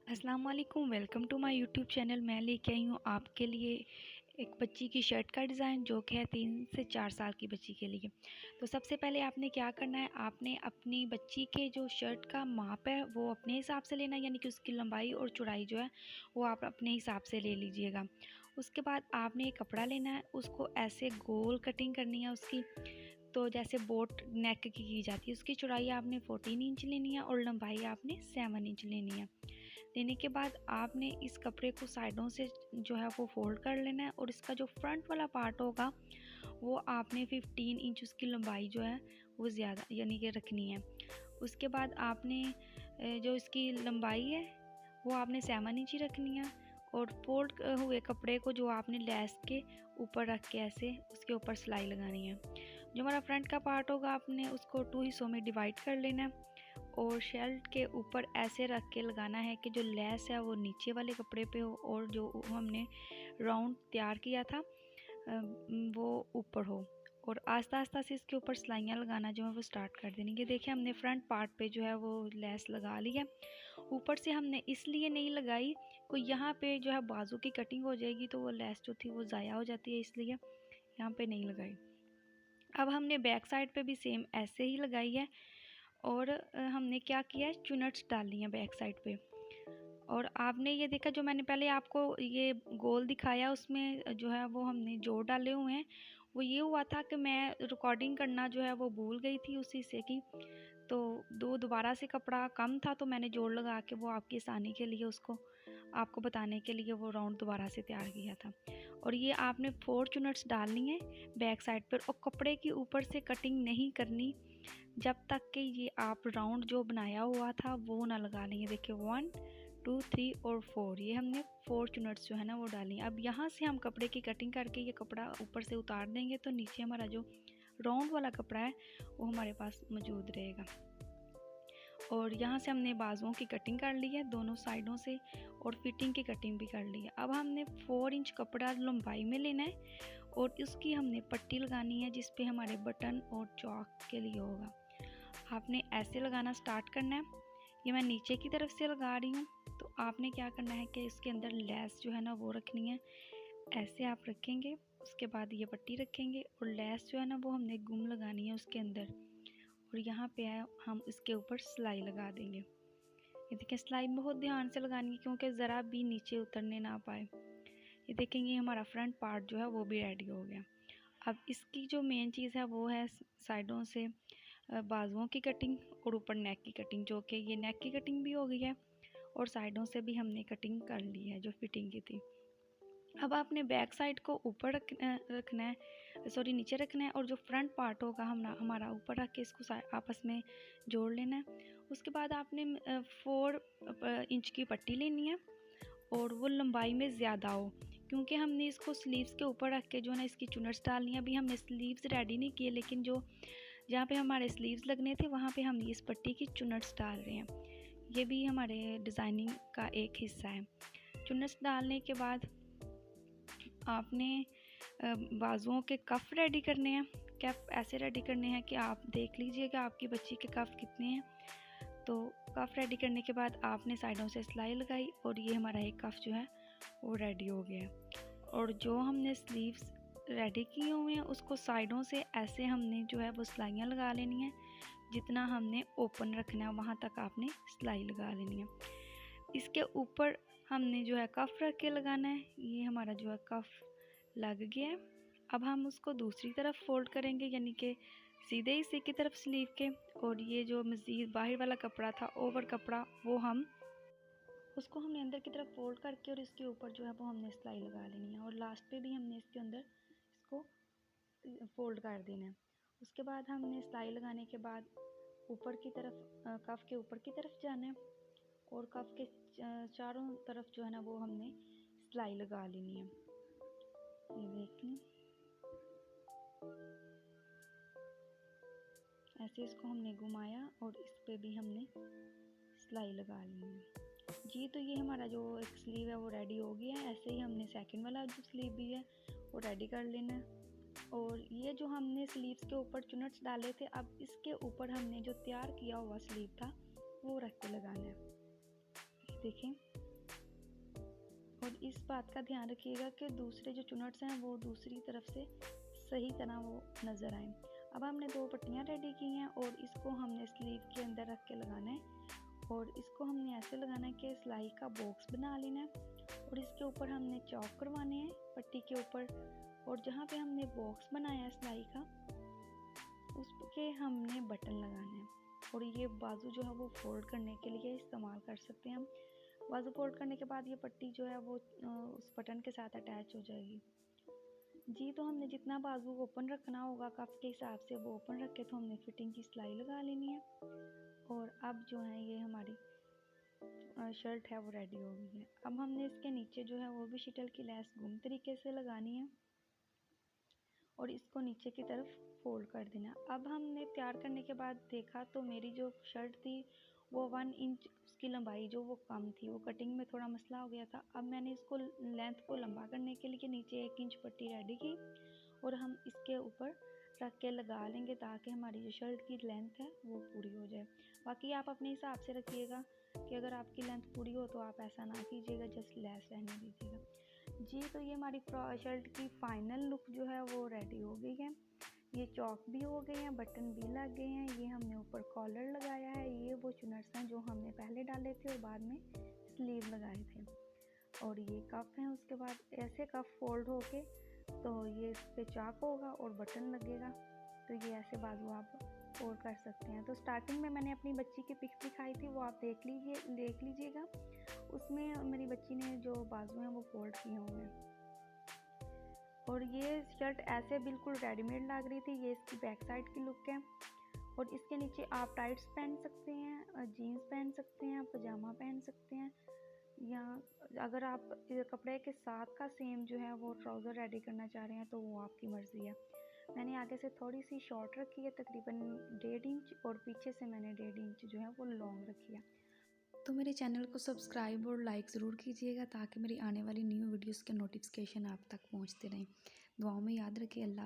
अस्सलाम वालेकुम, welcome to my YouTube channel. मैं लेके आई हूँ आपके लिए एक बच्ची की शर्ट का डिज़ाइन जो कि है 3 से 4 साल की बच्ची के लिए। तो सबसे पहले आपने क्या करना है, आपने अपनी बच्ची के जो शर्ट का माप है वो अपने हिसाब से लेना है, यानी कि उसकी लंबाई और चौड़ाई जो है वो आप अपने हिसाब से ले लीजिएगा। उसके बाद आपने एक कपड़ा लेना है, उसको ऐसे गोल कटिंग करनी है उसकी। तो जैसे बोट नेक की जाती है, उसकी चौड़ाई आपने 14 इंच लेनी है और लंबाई आपने 7 इंच लेनी है। लेने के बाद आपने इस कपड़े को साइडों से जो है वो फोल्ड कर लेना है और इसका जो फ्रंट वाला पार्ट होगा वो आपने 15 इंच उसकी लंबाई जो है वो ज़्यादा यानी कि रखनी है। उसके बाद आपने जो इसकी लंबाई है वो आपने 7 इंच ही रखनी है और फोल्ड हुए कपड़े को जो आपने लेस के ऊपर रख के ऐसे उसके ऊपर सिलाई लगानी है। जो हमारा फ्रंट का पार्ट होगा आपने उसको 2 हिस्सों में डिवाइड कर लेना है और शर्ट के ऊपर ऐसे रख के लगाना है कि जो लेस है वो नीचे वाले कपड़े पे हो और जो हमने राउंड तैयार किया था वो ऊपर हो। और आस्ता आस्ता से इसके ऊपर सिलाइयाँ लगाना जो है वो स्टार्ट कर देनी। ये देखिए हमने फ्रंट पार्ट पे जो है वो लेस लगा ली है। ऊपर से हमने इसलिए नहीं लगाई कोई यहाँ पे जो है बाजू की कटिंग हो जाएगी तो वो लेस जो थी वो ज़ाया हो जाती है, इसलिए यहाँ पे नहीं लगाई। अब हमने बैक साइड पे भी सेम ऐसे ही लगाई है और हमने क्या किया है, चुनट्स डालनी है बैक साइड पे। और आपने ये देखा जो मैंने पहले आपको ये गोल दिखाया उसमें जो है वो हमने जोड़ डाले हुए हैं। वो ये हुआ था कि मैं रिकॉर्डिंग करना जो है वो भूल गई थी उस हिस्से की, तो दोबारा से कपड़ा कम था तो मैंने जोड़ लगा के वो आपकी आसानी के लिए उसको आपको बताने के लिए वो राउंड दोबारा से तैयार किया था। और ये आपने 4 चुनट्स डालनी है बैक साइड पर और कपड़े के ऊपर से कटिंग नहीं करनी जब तक कि ये आप राउंड जो बनाया हुआ था वो ना लगा लेंगे। देखिए 1 2 3 और 4, ये हमने 4 चुनट्स जो है ना वो डाली। अब यहाँ से हम कपड़े की कटिंग करके ये कपड़ा ऊपर से उतार देंगे तो नीचे हमारा जो राउंड वाला कपड़ा है वो हमारे पास मौजूद रहेगा। और यहाँ से हमने बाजुओं की कटिंग कर ली है दोनों साइडों से और फिटिंग की कटिंग भी कर ली है। अब हमने 4 इंच कपड़ा लंबाई में लेना है और इसकी हमने पट्टी लगानी है जिस पे हमारे बटन और चौक के लिए होगा। आपने ऐसे लगाना स्टार्ट करना है। ये मैं नीचे की तरफ से लगा रही हूँ, तो आपने क्या करना है कि इसके अंदर लेस जो है ना वो रखनी है। ऐसे आप रखेंगे, उसके बाद ये पट्टी रखेंगे और लेस जो है ना वो हमने गुम लगानी है उसके अंदर और यहाँ पे है हम इसके ऊपर सिलाई लगा देंगे। ये देखें सिलाई बहुत ध्यान से लगानी है क्योंकि ज़रा भी नीचे उतरने ना पाए। ये देखेंगे हमारा फ्रंट पार्ट जो है वो भी रेडी हो गया। अब इसकी जो मेन चीज़ है वो है साइडों से बाजुओं की कटिंग और ऊपर नेक की कटिंग, जो कि ये नेक की कटिंग भी हो गई है और साइडों से भी हमने कटिंग कर ली है जो फिटिंग की थी। अब आपने बैक साइड को ऊपर रखना है, सॉरी नीचे रखना है और जो फ्रंट पार्ट होगा हमारा ऊपर रख के इसको आपस में जोड़ लेना है। उसके बाद आपने 4 इंच की पट्टी लेनी है और वो लंबाई में ज़्यादा हो क्योंकि हमने इसको स्लीव्स के ऊपर रख के जो है ना इसकी चुनट्स डालनी है। अभी हमने स्लीव्स रेडी नहीं किए लेकिन जो जहाँ पे हमारे स्लीव्स लगने थे वहाँ पे हम इस पट्टी की चुनट्स डाल रहे हैं। ये भी हमारे डिज़ाइनिंग का एक हिस्सा है। चुनट्स डालने के बाद आपने बाजुओं के कफ रेडी करने हैं। कफ ऐसे रेडी करने हैं कि आप देख लीजिएगा आपकी बच्ची के कफ कितने हैं। तो कफ रेडी करने के बाद आपने साइडों से सिलाई लगाई और ये हमारा एक कफ जो है वो रेडी हो गया है। और जो हमने स्लीव्स रेडी किए हुए हैं उसको साइडों से ऐसे हमने जो है वो सिलाइयाँ लगा लेनी है। जितना हमने ओपन रखना है वहाँ तक आपने सिलाई लगा लेनी है। इसके ऊपर हमने जो है कफ रख के लगाना है। ये हमारा जो है कफ लग गया है। अब हम उसको दूसरी तरफ फोल्ड करेंगे यानी कि सीधे हिस्से की तरफ स्लीव के, और ये जो मज़ीद बाहर वाला कपड़ा था ओवर कपड़ा वो हम उसको हमने अंदर की तरफ फोल्ड करके और इसके ऊपर जो है वो हमने सिलाई लगा लेनी है और लास्ट पे भी हमने इसके अंदर इसको फोल्ड कर देना है। उसके बाद हमने सिलाई लगाने के बाद ऊपर की तरफ कफ के ऊपर की तरफ जाना है और कफ के चारों तरफ जो है ना वो हमने सिलाई लगा लेनी है। ये देखें ऐसे इसको हमने घुमाया और इस पे भी हमने सिलाई लगा ली है जी। तो ये हमारा जो एक स्लीव है वो रेडी हो गया है। ऐसे ही हमने सेकंड वाला जो स्लीव भी है वो रेडी कर लेना है। और ये जो हमने स्लीव्स के ऊपर चुनट्स डाले थे, अब इसके ऊपर हमने जो तैयार किया हुआ स्लीव था वो रख के लगाना है। देखें और इस बात का ध्यान रखिएगा कि दूसरे जो चुनट्स हैं वो दूसरी तरफ से सही तरह वो नज़र आए। अब हमने 2 पट्टियाँ रेडी की हैं और इसको हमने स्लीव के अंदर रख के लगाना है और इसको हमने ऐसे लगाना है कि सिलाई का बॉक्स बना लेना है और इसके ऊपर हमने चौक करवाने हैं पट्टी के ऊपर, और जहाँ पे हमने बॉक्स बनाया है सिलाई का उसके हमने बटन लगाना है। और ये बाजू जो है वो फोल्ड करने के लिए इस्तेमाल कर सकते हैं हम। बाजू फोल्ड करने के बाद ये पट्टी जो है वो उस बटन के साथ अटैच हो जाएगी जी। तो हमने जितना बाजू ओपन रखना होगा कफ के हिसाब से वो ओपन रख के तो हमने फिटिंग की सिलाई लगा लेनी है। और अब जो है ये हमारी शर्ट है वो रेडी हो गई है। अब हमने इसके नीचे जो है वो भी शिटल की लेस गुम तरीके से लगानी है और इसको नीचे की तरफ फोल्ड कर देना। अब हमने तैयार करने के बाद देखा तो मेरी जो शर्ट थी वो 1 इंच उसकी लंबाई जो वो कम थी, वो कटिंग में थोड़ा मसला हो गया था। अब मैंने इसको लेंथ को लंबा करने के लिए नीचे 1 इंच पट्टी रेडी की और हम इसके ऊपर रख के लगा लेंगे ताकि हमारी जो शर्ट की लेंथ है वो पूरी हो जाए। बाकी आप अपने हिसाब से रखिएगा कि अगर आपकी लेंथ पूरी हो तो आप ऐसा ना कीजिएगा, जस्ट लेस रहने दीजिएगा जी। तो ये हमारी शर्ट की फाइनल लुक जो है वो रेडी हो गई है। ये चौक भी हो गए हैं, बटन भी लग गए हैं, ये हमने ऊपर कॉलर लगाया है, ये वो चुनट्स हैं जो हमने पहले डाले थे और बाद में स्लीव लगाए थे, और ये कफ हैं। उसके बाद ऐसे कफ फोल्ड होके तो ये इस पे चाक होगा और बटन लगेगा, तो ये ऐसे बाजू आप फोल्ड कर सकते हैं। तो स्टार्टिंग में मैंने अपनी बच्ची की पिक दिखाई थी, वो आप देख लीजिएगा। उसमें मेरी बच्ची ने जो बाजू हैं वो फोल्ड किए हुए हैं और ये शर्ट ऐसे बिल्कुल रेडीमेड लग रही थी। ये इसकी बैक साइड की लुक है और इसके नीचे आप टाइट्स पहन सकते हैं, जीन्स पहन सकते हैं, पजामा पहन सकते हैं, या अगर आप कपड़े के साथ का सेम जो है वो ट्राउज़र रेडी करना चाह रहे हैं तो वो आपकी मर्ज़ी है। मैंने आगे से थोड़ी सी शॉर्ट रखी है तकरीबन 1.5 इंच और पीछे से मैंने 1.5 इंच जो है वो लॉन्ग रखी है। तो मेरे चैनल को सब्सक्राइब और लाइक ज़रूर कीजिएगा ताकि मेरी आने वाली न्यू वीडियोस के नोटिफिकेशन आप तक पहुंचते रहें। दुआओं में याद रखिए। अल्लाह।